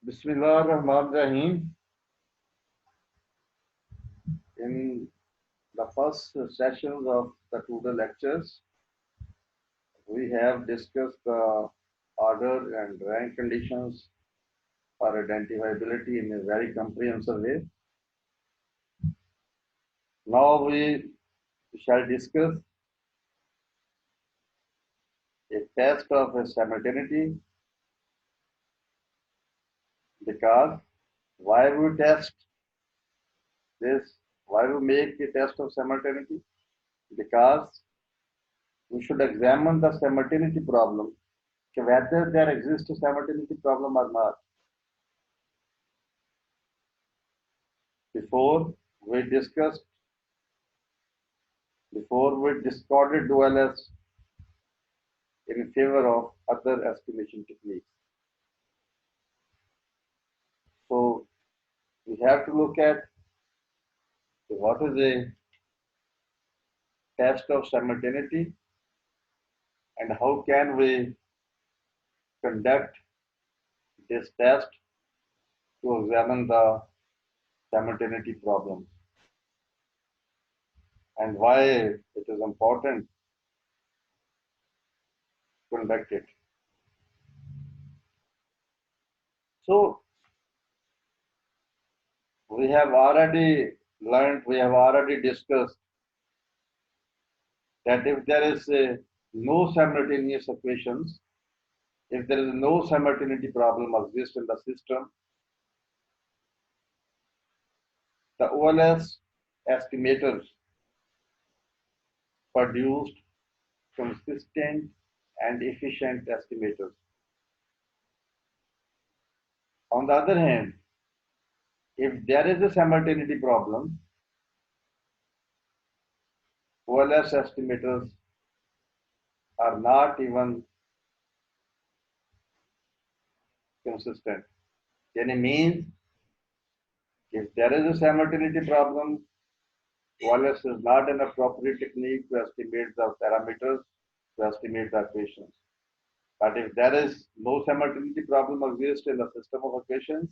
Bismillah ar-Rahman Rahim. In the first sessions of the two lectures, we have discussed the order and rank conditions for identifiability in a very comprehensive way. Now we shall discuss a test of a simultaneity, because why we test this, why we make a test of simultaneity? Because we should examine the simultaneity problem, whether there exists a simultaneity problem or not. Before we discarded dual-S in favor of other estimation techniques. So we have to look at what is a test of simultaneity and how can we conduct this test to examine the simultaneity problem and why it is important to conduct it. So we have already learned, we have already discussed that if there is no simultaneous equations, if there is no simultaneity problem exists in the system, the OLS estimators produced consistent and efficient estimators. On the other hand, if there is a simultaneity problem, OLS estimators are not even consistent. Then it means if there is a simultaneity problem, OLS is not an appropriate technique to estimate the parameters, to estimate the equations. But if there is no simultaneity problem exists in the system of equations,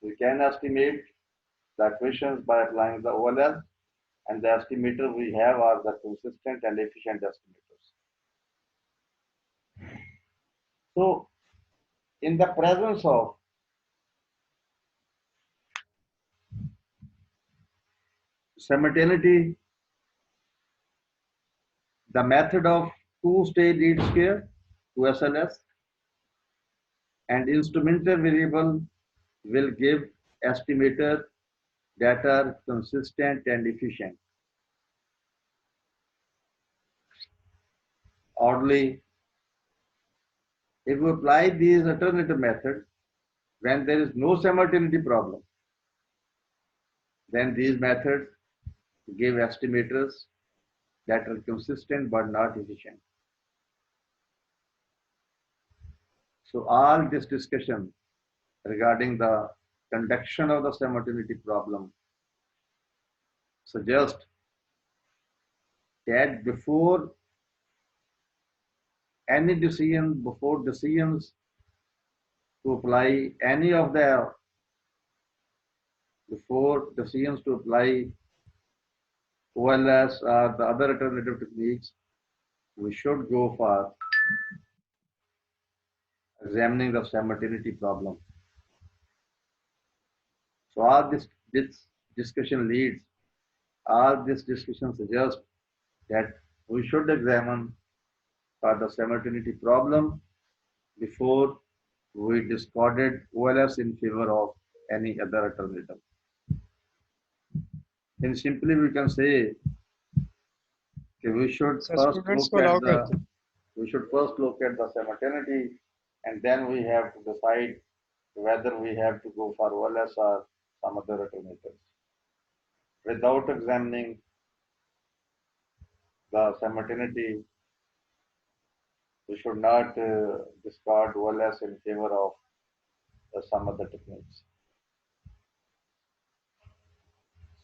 we can estimate the equations by applying the OLS, and the estimator we have are the consistent and efficient estimators. So, in the presence of simultaneity, the method of two-stage least square, 2SLS, and instrumental variable will give estimator that are consistent and efficient. Oddly, if we apply these alternative methods, when there is no simultaneity problem, then these methods give estimators that are consistent but not efficient. So all this discussion regarding the conduction of the simultaneity problem suggests that before decisions to apply any of the, before decisions to apply OLS or the other alternative techniques, we should go for examining the simultaneity problem. So all this discussion leads, all this discussion suggests that we should examine for the simultaneity problem before we discarded OLS in favor of any other alternative. And simply we can say we should first look at the simultaneity, and then we have to decide whether we have to go for OLS or some other alternatives. Without examining the simultaneity, we should not discard OLS in favor of some other techniques.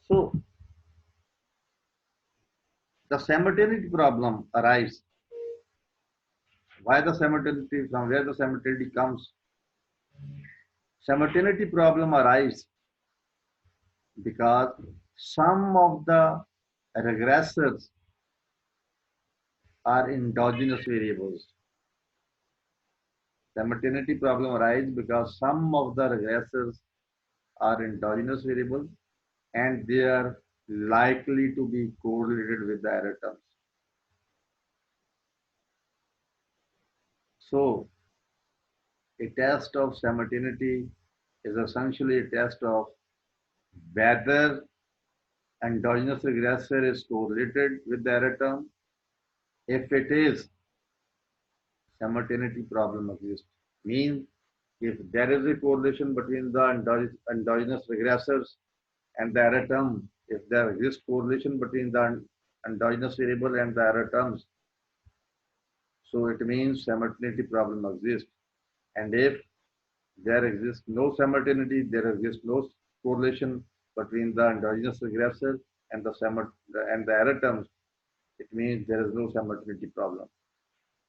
So, the simultaneity problem arises. Why the simultaneity, from where the simultaneity comes? Simultaneity problem arises because some of the regressors are endogenous variables. Simultaneity problem arises because some of the regressors are endogenous variables and they are likely to be correlated with the error terms. So, a test of simultaneity is essentially a test of whether endogenous regressor is correlated with the error term. If it is, simultaneity problem exists. Means if there is a correlation between the endogenous regressors and the error term, if there exists correlation between the endogenous variable and the error terms, so it means simultaneity problem exists. And if there exists no simultaneity, there exists no correlation between the endogenous regressor and the error terms, it means there is no simultaneity problem.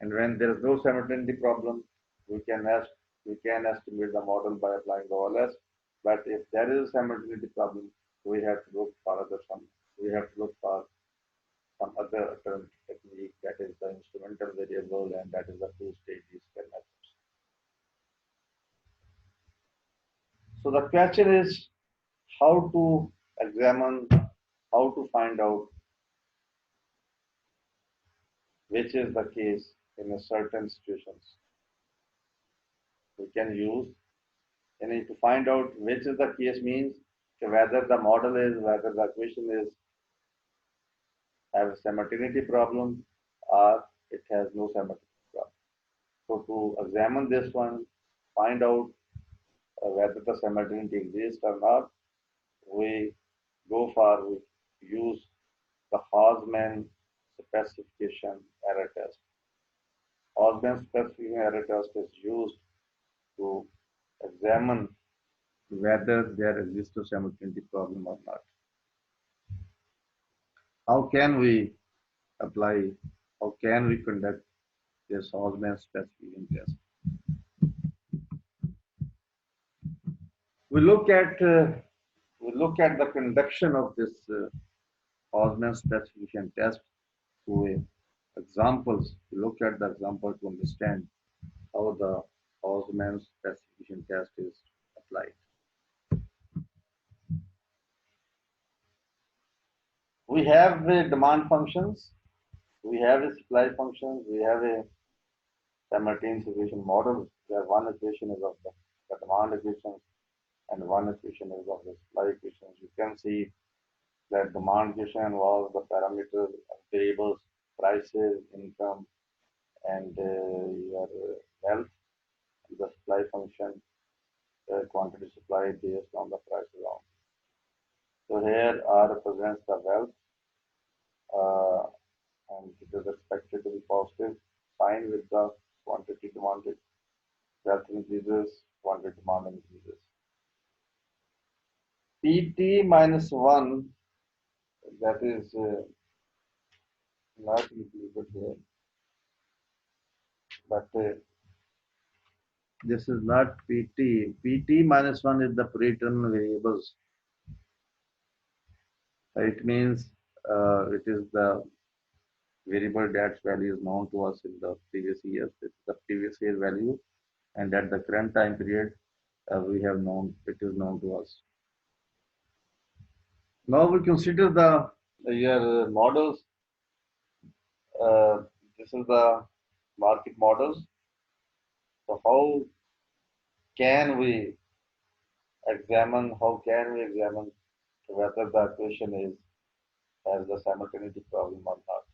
And when there is no simultaneity problem, we can estimate the model by applying the OLS. But if there is a simultaneity problem, we have to look for some other alternative technique, that is the instrumental variable, and that is the two-stage square methods. So the question is how to examine, how to find out which is the case in a certain situations. We can use, and to find out which is the case means whether the model is, whether the equation is have a simultaneity problem or it has no simultaneity problem. So to examine this one, find out whether the simultaneity exists or not, we we use the Hausman specification error test. Hausman specification error test is used to examine whether there exists a simultaneity problem or not. How can we apply, how can we conduct this Hausman specification test? We look at the conduction of this Hausman specification test through examples. We look at the example to understand how the Hausman specification test is applied. We have demand functions, we have a supply function, we have a simultaneous equation model where one equation is of the demand equation and one equation is of the supply equation. You can see that demand equation involves the parameters of variables, prices, income, and your wealth. The supply function, quantity supplied based on the price alone. So here R represents the wealth, and it is expected to be positive sign with the quantity demanded. Wealth increases, quantity demand increases. PT minus 1, that is not included here, but this is not PT. PT minus 1 is the predetermined variables. It means it is the variable that value is known to us in the previous years. It's the previous year value, and at the current time period, we have known it is known to us. Now we consider the your models. This is the market models. So how can we how can we examine whether the equation is has the simultaneity problem or not?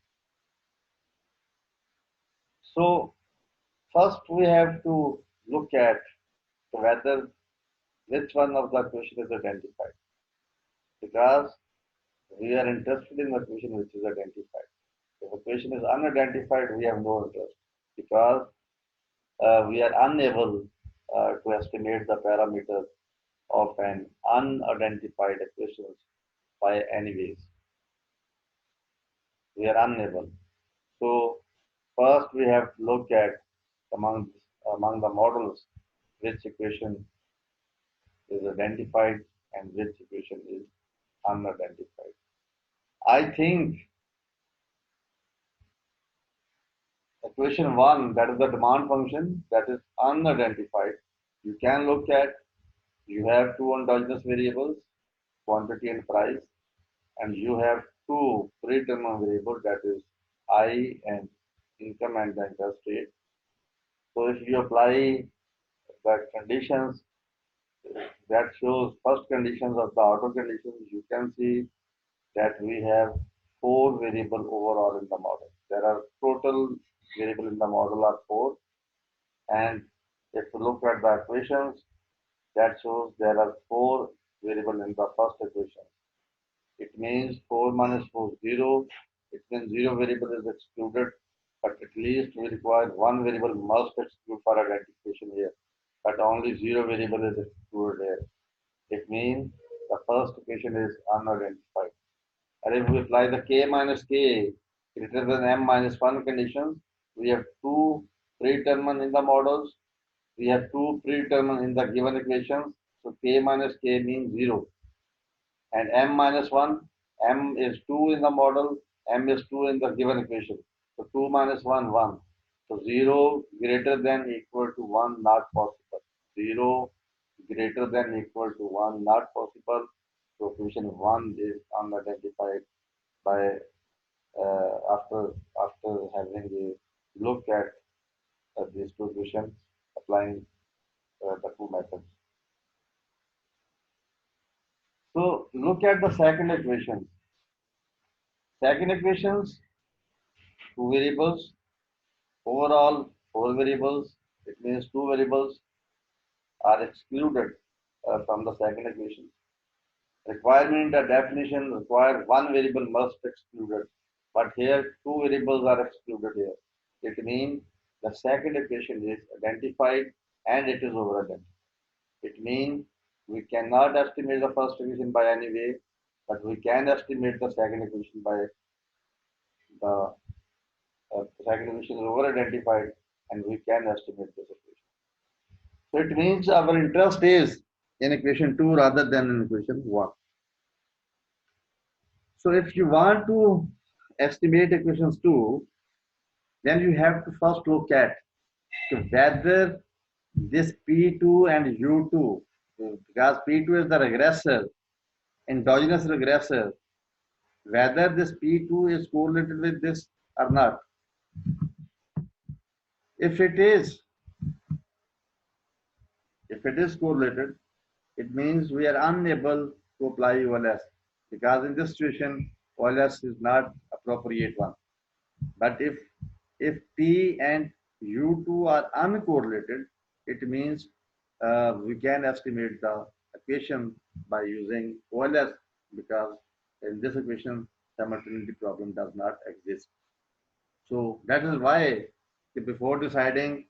So first we have to look at whether which one of the equation is identified, because we are interested in the equation which is identified. If the equation is unidentified, we have no interest because we are unable to estimate the parameters of an unidentified equation by any ways. We are unable. So first we have to look at among the models which equation is identified and which equation is unidentified. I think equation 1, that is the demand function, that is unidentified. You can look at, you have two endogenous variables, quantity and price, and you have two predetermined variables, that is I and income and the interest rate. So if you apply the conditions that shows first conditions of the auto conditions, you can see that we have four variable overall in the model. There are total variable in the model are four, and if you look at the equations, that shows there are four variable in the first equation. It means 4 minus 4 0. It means zero variable is excluded, but at least we require one variable must exclude for identification here. But only zero variable is excluded here. It means the first equation is unidentified. And if we apply the k minus k greater than m minus 1 conditions, we have two predetermined in the models. We have two predetermined in the given equations. So k minus k means 0. And m minus 1, m is 2 in the model, m is 2 in the given equation. So 2 minus 1, 1. So 0 greater than equal to 1, not possible. 0 greater than equal to 1, not possible. So equation 1 is unidentified by after having a look at these two equations, applying the two methods. So look at the second equation. Second equations, two variables, overall four variables. It means two variables are excluded from the second equation. Requirement, the definition require one variable must excluded, but here two variables are excluded here. It means the second equation is identified and it is overridden. It means we cannot estimate the first equation by any way, but we can estimate the second equation by the second equation is over identified and we can estimate this equation. So it means our interest is in equation 2 rather than in equation 1. So if you want to estimate equations 2, then you have to first look at whether this P2 and U2, because P2 is the regressor, endogenous regressor, whether this P2 is correlated with this or not. If it is, correlated, it means we are unable to apply OLS because in this situation, OLS is not appropriate one. But if P and U2 are uncorrelated, it means we can estimate the equation by using OLS because in this equation, simultaneity problem does not exist. So that is why before deciding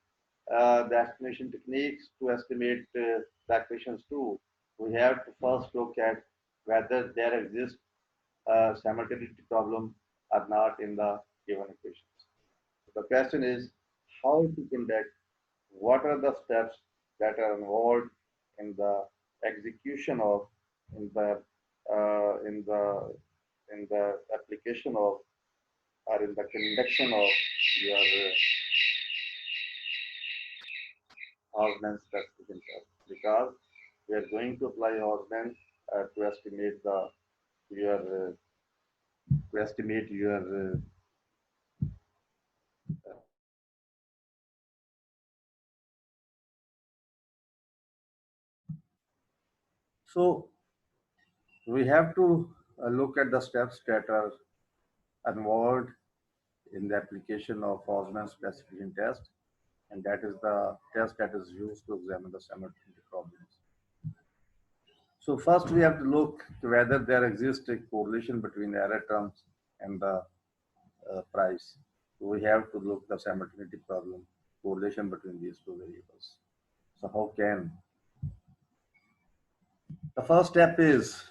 the estimation techniques to estimate the equations too, we have to first look at whether there exists a simultaneity problem or not in the given equations. The question is how to conduct, what are the steps that are involved in the execution of, in the application of, or in the conduction of your Osman specification test, because we are going to apply Osman to estimate the your to estimate your so we have to look at the steps that are involved in the application of Osman specification test, and that is the test that is used to examine the simultaneity problems. So first we have to look to whether there exists a correlation between the error terms and the price. So we have to look the simultaneity problem, correlation between these two variables. So how can? The first step is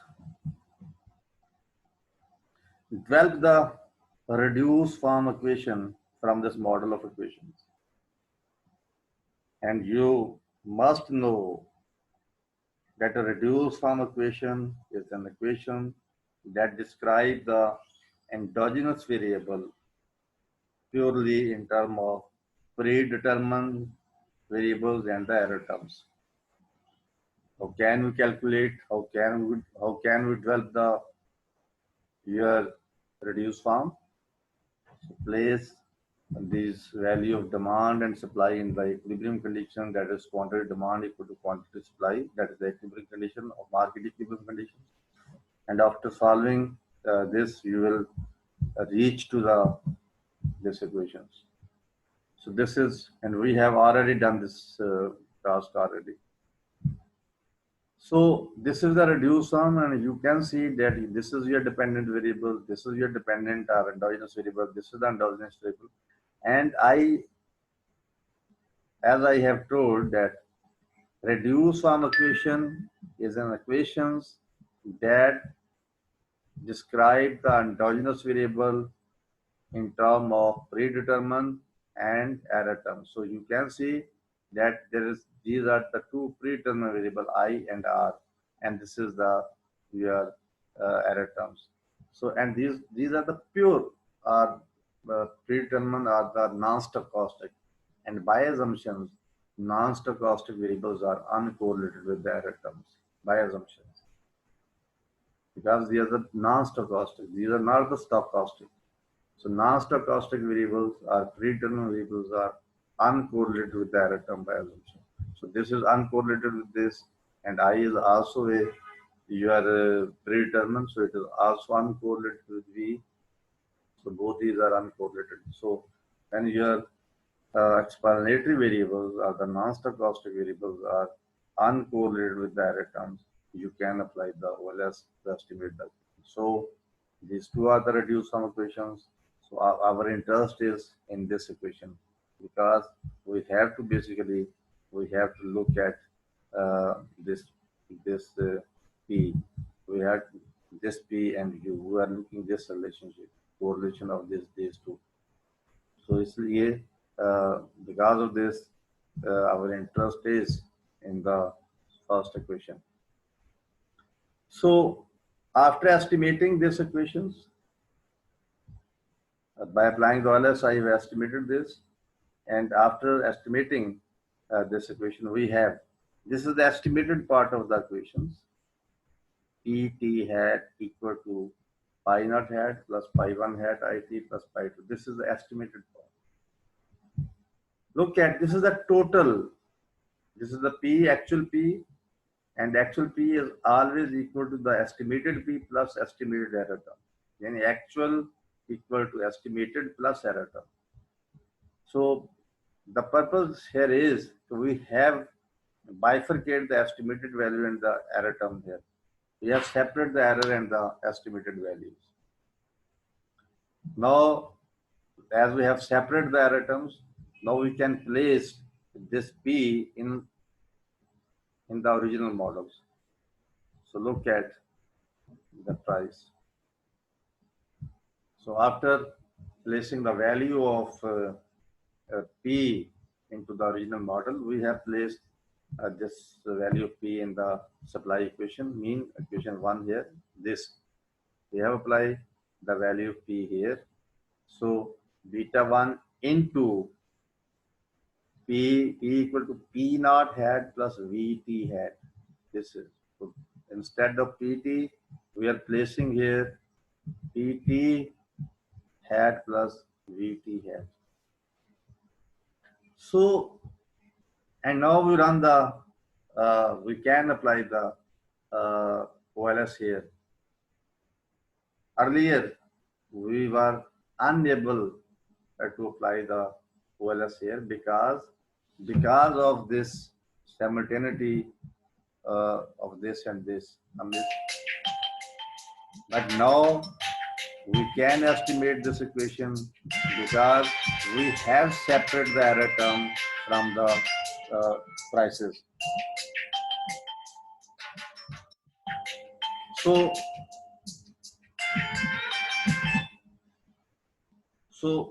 develop the reduced form equation from this model of equations. And you must know that a reduced form equation is an equation that describes the endogenous variable purely in terms of predetermined variables and the error terms. How can we calculate? How can we develop the your reduced form? So place this value of demand and supply in the equilibrium condition, that is quantity demand equal to quantity supply, that is the equilibrium condition of market equilibrium condition. And after solving this, you will reach to the this equations. So this is, and we have already done this task already. So this is the reduced sum, and you can see that this is your dependent variable, this is your dependent or endogenous variable, this is the endogenous variable. And as I have told that reduced form equation is an equations that describe the endogenous variable in term of predetermined and error terms. So you can see that these are the two predetermined variable I and R, and this is the your error terms. So and these are the pure predetermined or the non-stochastic, and by assumptions non-stochastic variables are uncorrelated with the error terms by assumptions, because these are the non-stochastic, these are not the stochastic. So non-stochastic variables or predetermined variables are uncorrelated with the error term by assumption. So this is uncorrelated with this, and I is also a your predetermined, so it is also uncorrelated with V. So both these are uncorrelated. So when your explanatory variables or the non-stochastic variables are uncorrelated with the error terms, you can apply the OLS to estimate that. So these two are the reduced sum equations. So our interest is in this equation, because we have to basically we have to look at this P. We have this P and U. We are looking this relationship, correlation of these two. So इसलिए because of this our interest is in the first equation. So after estimating these equations, by applying the OLS, I have estimated this, and after estimating this equation, we have, this is the estimated part of the equations. Pt hat equal to pi naught hat plus pi 1 hat it plus pi 2. This is the estimated part. Look at, this is the total. This is the P, actual P, and actual P is always equal to the estimated P plus estimated error term. Yani actual equal to estimated plus error term. So the purpose here is we have bifurcated the estimated value and the error term here. We have separated the error and the estimated values. Now, as we have separated the error terms, now we can place this P in the original models. So look at the price. So after placing the value of P into the original model, we have placed this value of P in the supply equation, mean equation 1 here, this. We have applied the value of P here. So beta 1 into P equal to P naught hat plus Vt hat. This is, so instead of Pt, we are placing here Pt hat plus Vt hat. So, and now we run the, we can apply the OLS here. Earlier, we were unable to apply the OLS here because of this simultaneity of this and this. But now we can estimate this equation because we have separated the error term from the prices. So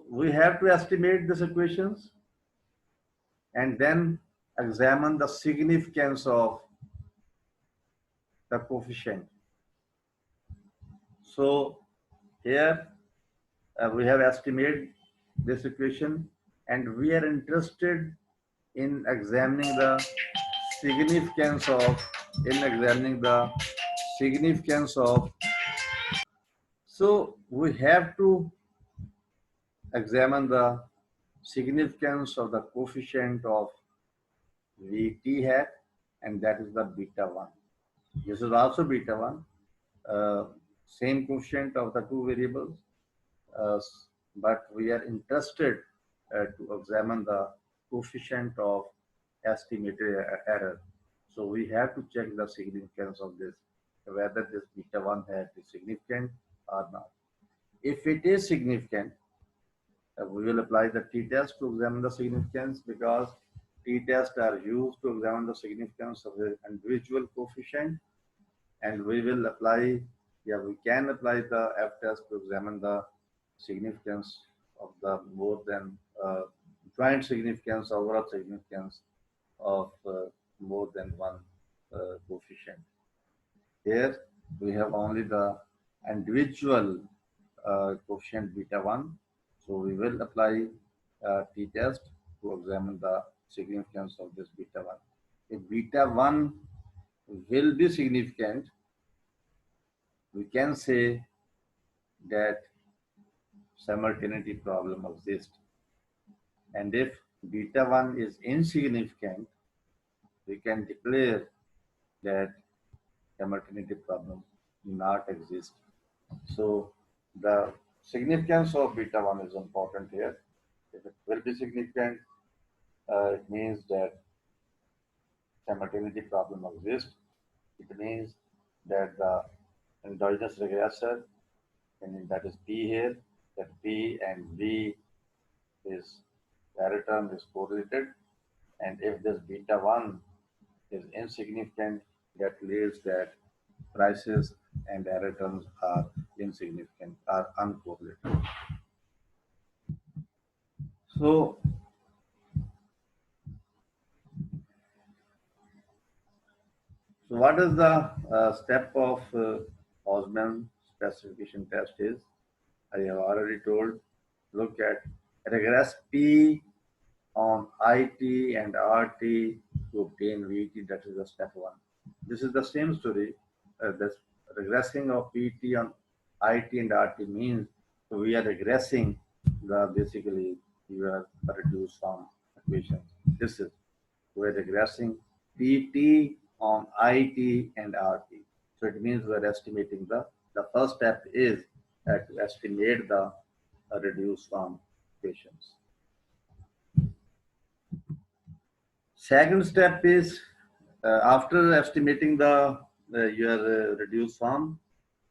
we have to estimate these equations and then examine the significance of the coefficient. So here we have estimated this equation, and we are interested in examining the significance of significance of. So we have to examine the significance of the coefficient of Vt hat, and that is the beta 1. This is also beta 1, same coefficient of the two variables, uh, but we are interested to examine the coefficient of estimated error. So we have to check the significance of this, whether this beta 1 hat is significant or not. If it is significant, we will apply the t-test to examine the significance, because t-tests are used to examine the significance of the individual coefficient, and we will apply, we can apply the f-test to examine the significance of the more than joint significance, overall significance of more than one coefficient. Here we have only the individual coefficient beta 1. So we will apply t-test to examine the significance of this beta 1. If beta 1 will be significant, we can say that simultaneity problem exists. And if beta 1 is insignificant, we can declare that simultaneity problem not exist. So the significance of beta 1 is important here. If it will be significant, it means that simultaneity problem exists. It means that the endogenous regressor, and that is P here, that P and V is error term is correlated. And if this beta 1 is insignificant, that leads that prices and error terms are insignificant, are uncorrelated. So what is the step of Osman specification test is? I have already told, look at regress P on IT and RT to obtain VT, that is the step 1. This is the same story. This regressing of PT on IT and RT means we are regressing the basically your reduced form equations. This is we are regressing PT on IT and RT. So it means we are estimating the first step is to estimate the reduced form equations. Second step is after estimating the your reduced form,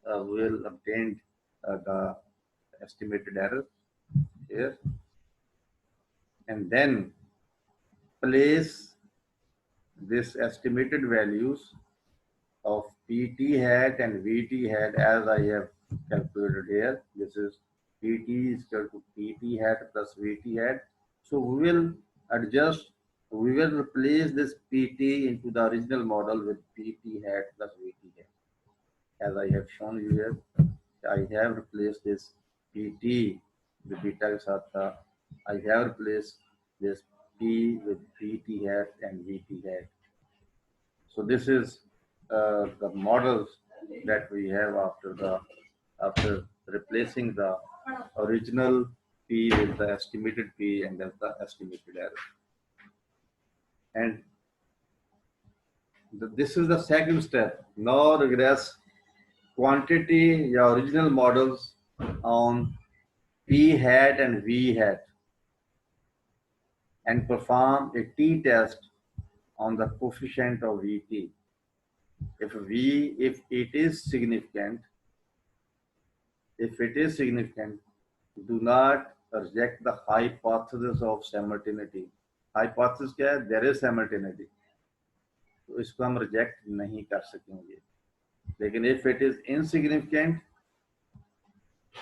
we will obtain the estimated error here, and then place this estimated values of PT hat and VT hat as I have calculated here. This is PT is equal to PT hat plus VT hat. So we will adjust, we will replace this PT into the original model with PT hat plus VT hat. As I have shown you here, I have replaced this PT with beta satha. I have replaced this P with PT hat and VT hat. So this is the models that we have after replacing the original P with the estimated P and then the estimated error. And this is the second step. Now regress quantity your original models on P hat and V hat and perform a t-test on the coefficient of Vt. If it is significant, do not reject the hypothesis of simultaneity. Hypothesis क्या है? There is simultaneity. तो इसको हम reject नहीं कर सकेंगे. लेकिन if it is insignificant,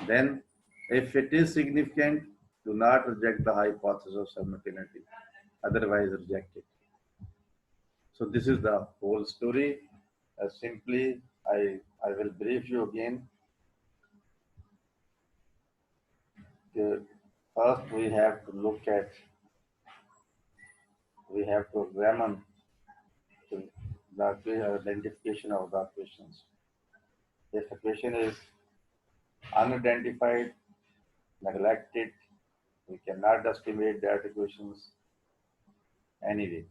then if it is significant, do not reject the hypothesis of simultaneity. Otherwise, reject it. So this is the whole story. Simply, I will brief you again. First, we have to examine the identification of the equations. If equation is unidentified, neglected, we cannot estimate that equations anyway.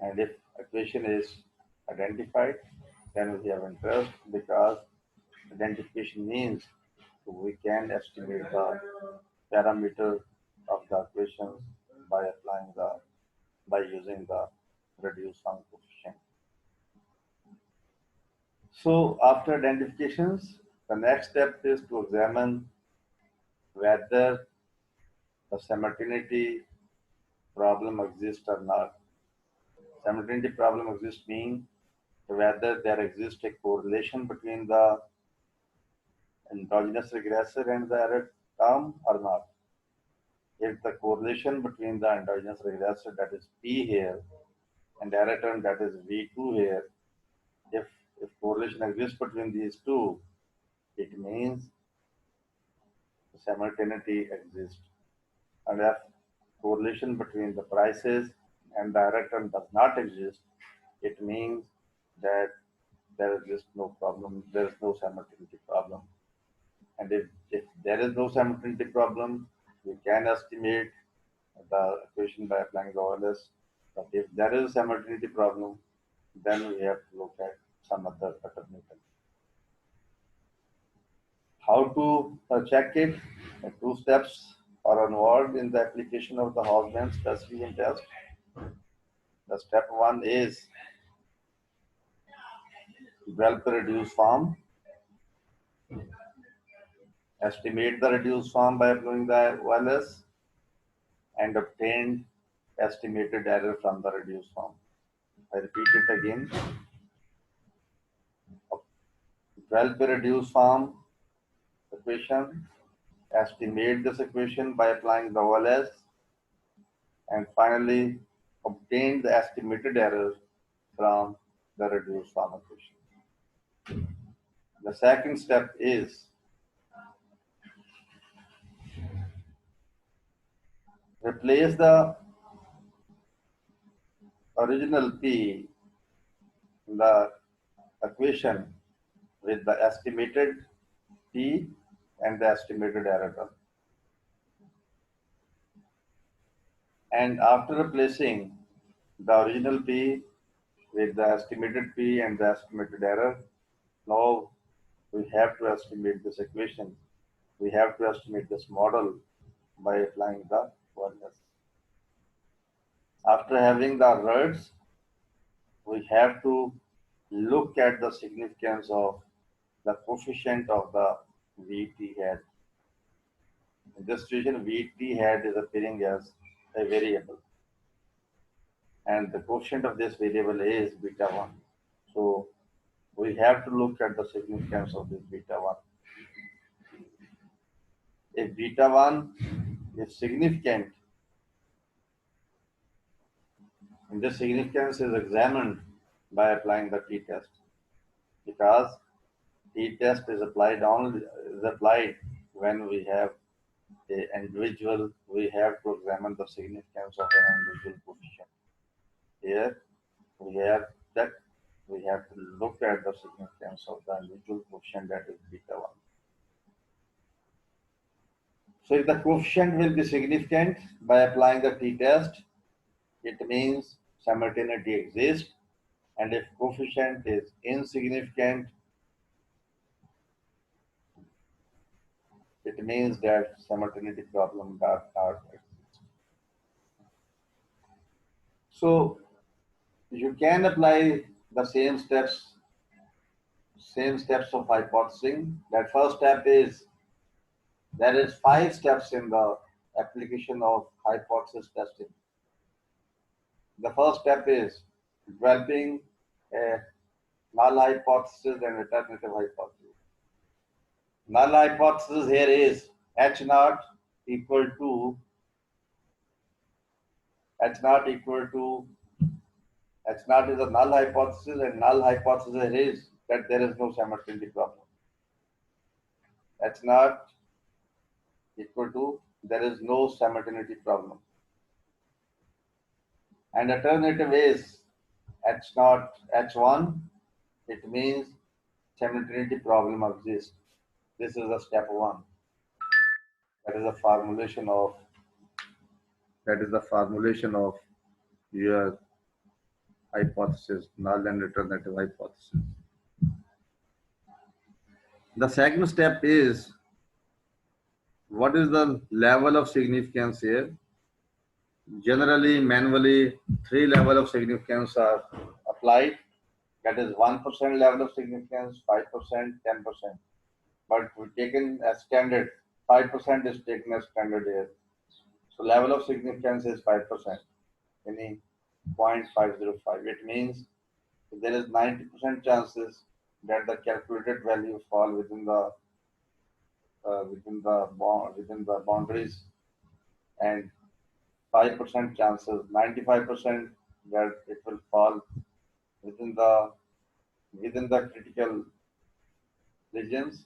And if equation is identified, then we have interest because identification means we can estimate the parameter of the equations by using the reduced sum coefficient. So after identifications, the next step is to examine whether the simultaneity problem exists or not. Simultaneity problem exists means whether there exists a correlation between the endogenous regressor and the error term or not. If the correlation between the endogenous regressor, that is P here, and error term, that is V2 here, if correlation exists between these two, it means simultaneity exists. And if correlation between the prices and the error term does not exist, it means that there is no problem, there is no simultaneity problem. And if there is no simultaneity problem, we can estimate the equation by applying the OLS. But if there is a simultaneity problem, then we have to look at some other alternative. How to check it? Two steps are involved in the application of the Hausman specification test. The step one is develop the reduced form. Estimate the reduced form by applying the OLS and obtain estimated error from the reduced form. I repeat it again. Develop the reduced form equation, estimate this equation by applying the OLS, and finally obtain the estimated error from the reduced form equation. The second step is replace the original P in the equation with the estimated P and the estimated error term. And after replacing the original P with the estimated P and the estimated error, now we have to estimate this equation. We have to estimate this model by applying the OLS. After having the results, we have to look at the significance of the coefficient of the VT hat. In this situation, VT hat is appearing as a variable, and the coefficient of this variable is beta 1. So we have to look at the significance of this beta 1. If beta 1 is significant, and this significance is examined by applying the t-test, because t-test is applied when we have an individual, we have to examine the significance of an individual coefficient. Here we have to look at the significance of the individual coefficient, that is beta 1. So if the coefficient will be significant by applying the t-test, it means simultaneity exists, and if coefficient is insignificant, it means that simultaneity problem does not exist. So you can apply the same steps of hypothesizing. That first step is, there is 5 steps in the application of hypothesis testing. The first step is developing a null hypothesis and alternative hypothesis. Null hypothesis here is H naught equal to H naught is a null hypothesis, and null hypothesis is that there is no simultaneity problem. H naught equal to there is no simultaneity problem. And alternative is H naught H1, it means simultaneity problem exists. This is the step one. That is the formulation of your hypothesis, null and alternative hypothesis. The second step is what is the level of significance here? Generally, manually, 3 levels of significance are applied. That is 1% level of significance, 5%, 10%. But we taken as standard, 5% is taken as standard here. So level of significance is 5%, meaning 0.505. It means there is 90% chances that the calculated value fall within the boundaries, and 5% chances, 95% that it will fall within the critical regions,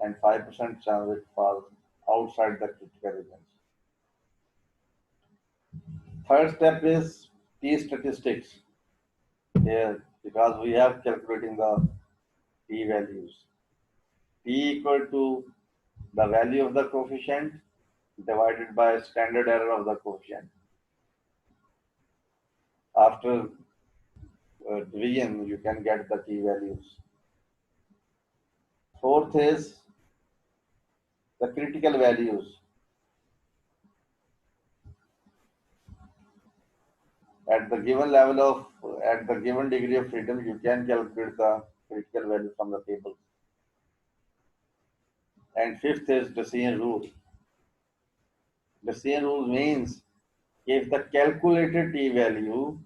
and 5% chance it falls outside the critical regions. Third step is T statistics here, because we have calculating the T values. T equal to the value of the coefficient divided by standard error of the coefficient. After division, you can get the T values. Fourth is the critical values. At the given degree of freedom, you can calculate the critical value from the table. And fifth is decision rule. Decision rule means if the calculated T value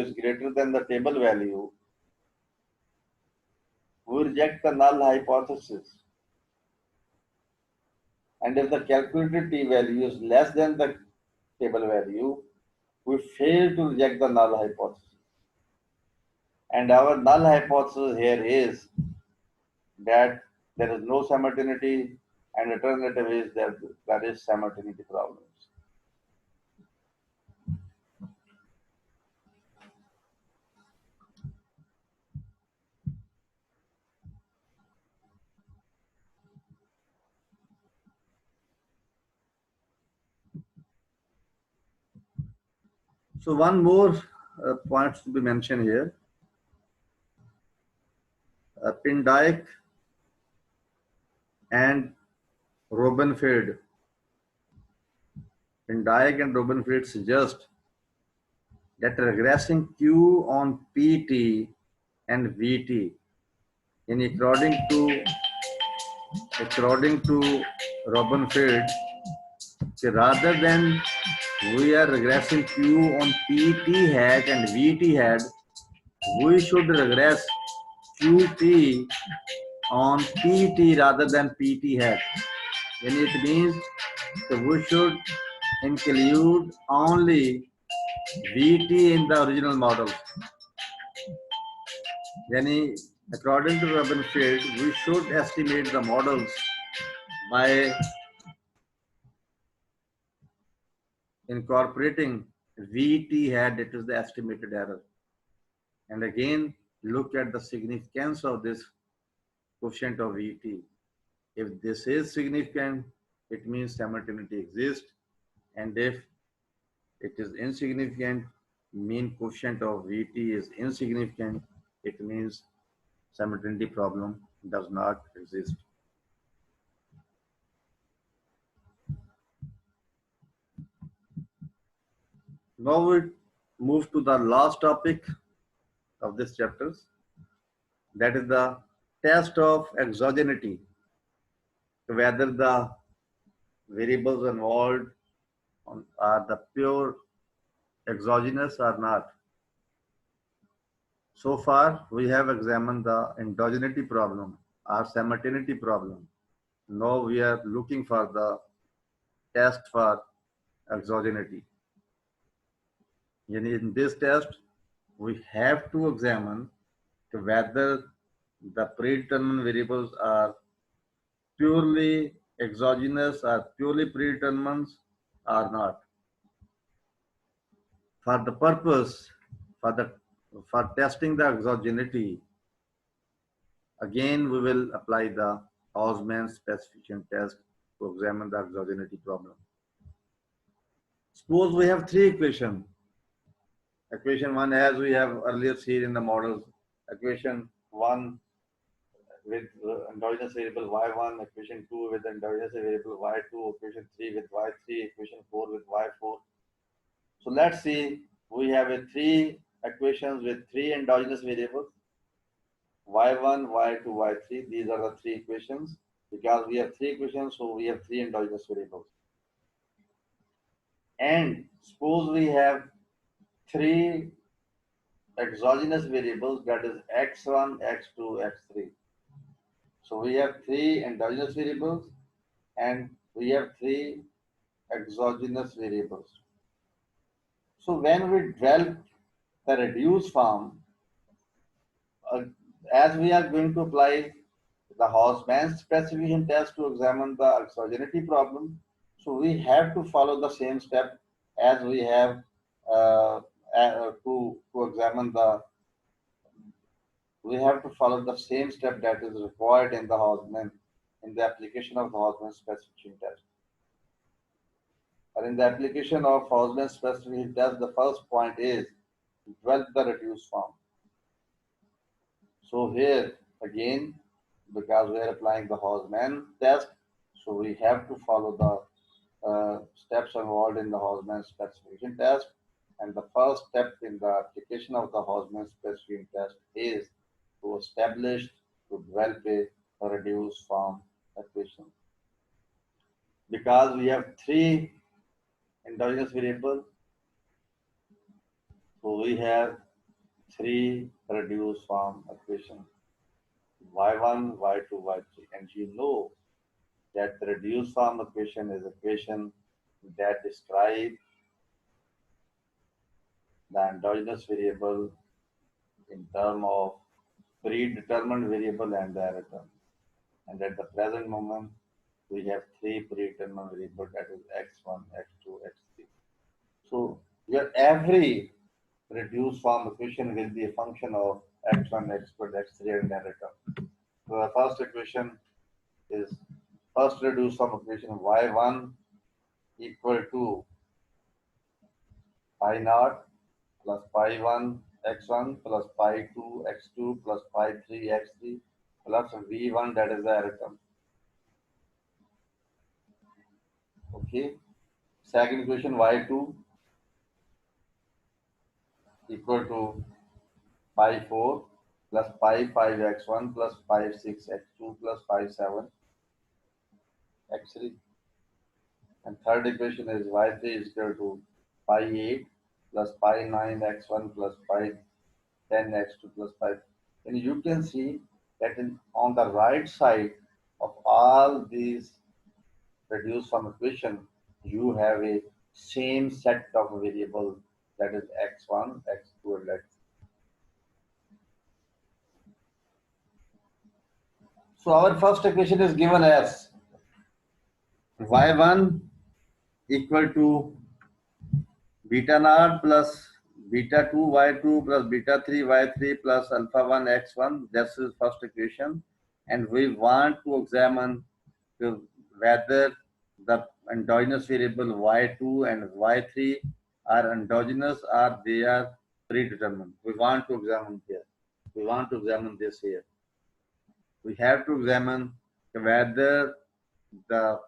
is greater than the table value, we reject the null hypothesis. And if the calculated T value is less than the table value, we fail to reject the null hypothesis. And our null hypothesis here is that there is no simultaneity, and alternative is that there is simultaneity problems. So one more point to be mentioned here. Pindyck and Robenfeld. Pindyck and Robenfeld suggest that regressing Q on PT and VT, and according to Robenfeld, rather than we are regressing Q on PT hat and VT hat, we should regress QT on PT rather than PT hat. And it means that we should include only VT in the original model. Yani, according to Robenfeld, we should estimate the models by incorporating VT hat, it is the estimated error. And again, look at the significance of this coefficient of VT. If this is significant, it means simultaneity exists. And if it is insignificant, mean quotient of VT is insignificant, it means simultaneity problem does not exist. Now we move to the last topic of this chapter, that is the test of exogeneity, whether the variables involved are the pure exogenous or not. So far, we have examined the endogeneity problem or simultaneity problem. Now we are looking for the test for exogeneity. In this test, we have to examine whether the predetermined variables are purely exogenous or purely predetermined or not. For the purpose, for the for testing the exogeneity, again we will apply the Hausman specification test to examine the exogeneity problem. Suppose we have three equations. Equation 1, as we have earlier seen in the models, equation 1 with endogenous variable y1, equation 2 with endogenous variable y2, equation 3 with y3, equation 4 with y4. So let's see, we have a three equations with three endogenous variables, y1, y2, y3. These are the three equations. Because we have three equations, so we have three endogenous variables. And suppose we have three exogenous variables, that is x1, x2, x3. So we have three endogenous variables and we have three exogenous variables. So when we develop the reduced form, as we are going to apply the Hausman specification test to examine the exogeneity problem, so we have to follow the same step as we have to examine the. We have to follow the same step that is required in the Hausman in the application of the Hausman specification test. And in the application of Hausman specification test, the first point is develop the reduced form. So here again, because we are applying the Hausman test, so we have to follow the steps involved in the Hausman specification test. And the first step in the application of the Hausman specification test is to establish, to develop a reduced form equation. Because we have three endogenous variables, so we have three reduced form equations, y1, y2, y3. And you know that the reduced form equation is equation that describes the endogenous variable in terms of predetermined variable and the error term. And at the present moment, we have three predetermined variables, that is x1, x2, x3. So your every reduced form equation will be a function of x1, x2, x3 and error term. So the first equation is first reduced form equation y1 equal to pi naught plus pi 1 x1 plus pi 2 x2 plus pi 3 x3 plus v1, that is the error term. Okay. Second equation y2 equal to pi 4 plus pi 5 x1 plus pi 6 x2 plus pi 7 x3. And third equation is y3 is equal to pi 8 plus pi 9 x1 plus pi 10 x2 plus pi. And you can see that on the right side of all these reduced form equation, you have a same set of variables, that is x1, x2, and x3. So our first equation is given as y1 equal to beta naught plus beta 2 y2 plus beta 3 y3 plus alpha 1 x1. This is first equation, and we want to examine whether the endogenous variable y2 and y3 are endogenous or they are predetermined. We want to examine here. We want to examine this here. We have to examine whether the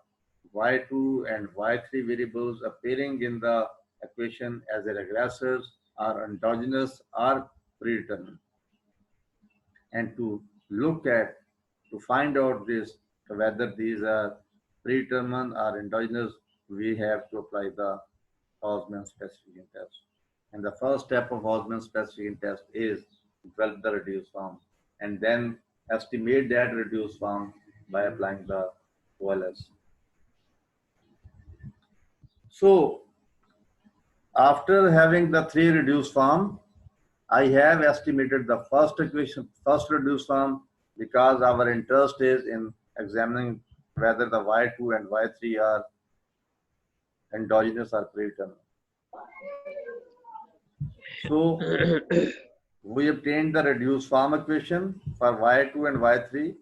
y2 and y3 variables appearing in the equation as a regressors are endogenous or predetermined. And to look at, to find out this, whether these are predetermined or endogenous, we have to apply the Hausman specification test. And the first step of Hausman specification test is develop the reduced form and then estimate that reduced form by applying the OLS. So After having the three reduced form, I have estimated the first equation, first reduced form, because our interest is in examining whether the y2 and y3 are endogenous or predetermined. So we obtained the reduced form equation for y2 and y3.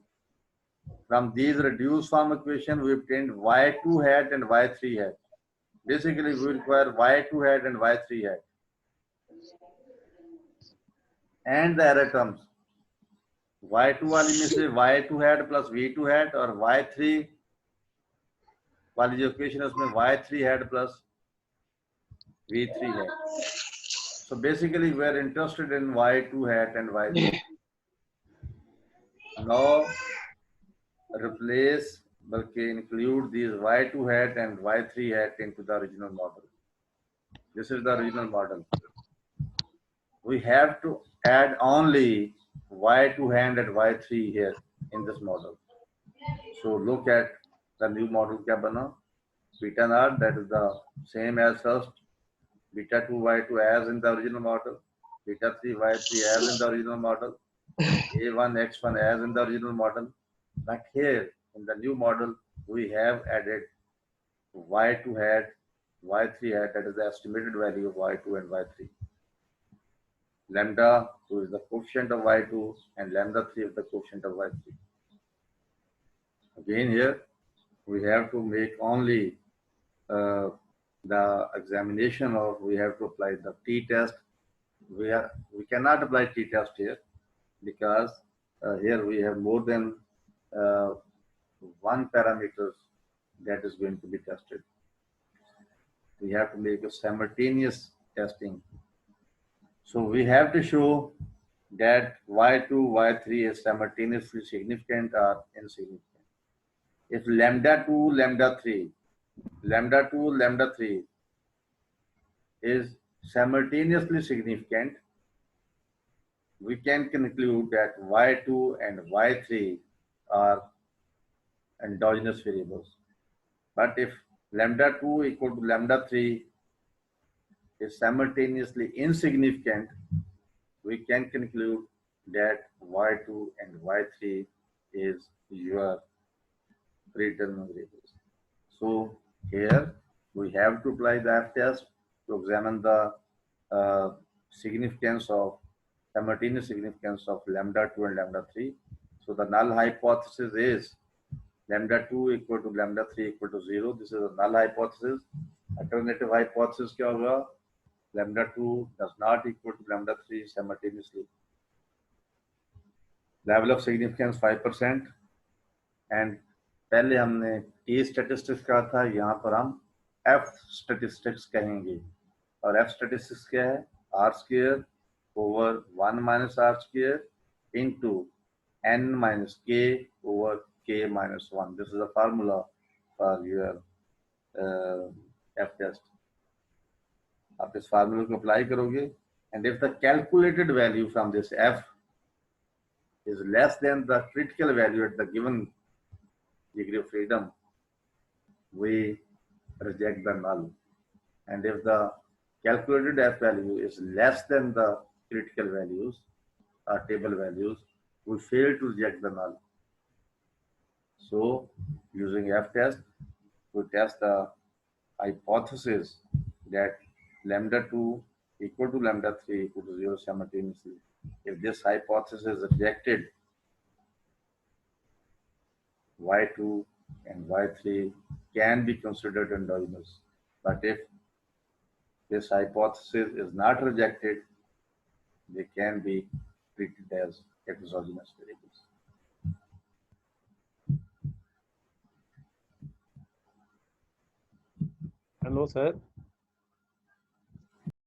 From these reduced form equation, we obtained y2 hat and y3 hat. Basically, we require y2 hat and y3 hat. And the error terms. y2 वाली में से y2 hat plus v2 hat और y3 वाली जो equation है उसमें y3 hat plus v3 hat. So basically, we are interested in y2 hat and y3. Now replace, बल्कि include these y2 hat and y3 hat into the original model. This is the original model. We have to add only y2 hat and y3 here in this model. So look at the new model क्या बना? Beta naught, that is the same as first. Beta 2 y2 as in the original model. Beta 3 y3 as in the original model. A1 x1 as in the original model. But here in the new model, we have added y2 hat, y3 hat, that is the estimated value of y2 and y3. Lambda 2 is the coefficient of y2 and lambda 3 is the coefficient of y3. Again here, we have to make only the examination of, we have to apply the t-test. We cannot apply t-test here because here we have more than one parameters that is going to be tested. We have to make a simultaneous testing. So we have to show that y2, y3 is simultaneously significant or insignificant. If lambda 2, lambda 3, lambda 2, lambda 3 is simultaneously significant, we can conclude that y2 and y3 are endogenous variables. But if lambda 2 equal to lambda 3 is simultaneously insignificant, we can conclude that y2 and y3 is your predetermined variables. So here we have to apply the F-test to examine the significance of simultaneous significance of lambda 2 and lambda 3. So the null hypothesis is lambda 2 equal to lambda 3 equal to 0. This is a null hypothesis. Alternative hypothesis क्या होगा? Lambda 2 does not equal to lambda 3 simultaneously. Level of significance 5%. And पहले हमने T statistics कहा था, यहाँ पर हम F statistics कहेंगे. और F statistics क्या है? R square over 1 minus R square into N minus K over K minus 1. This is the formula for your F test. आप इस फार्मूले को अप्लाई करोगे, and if the calculated value from this F is less than the critical value at the given degree of freedom, we reject the null. And if the calculated F value is less than the critical values or table values, we fail to reject the null. So using F test, we test the hypothesis that lambda 2 equal to lambda 3 equal to 0 simultaneously. If this hypothesis is rejected, y2 and y3 can be considered endogenous. But if this hypothesis is not rejected, they can be treated as exogenous variables. Hello, sir.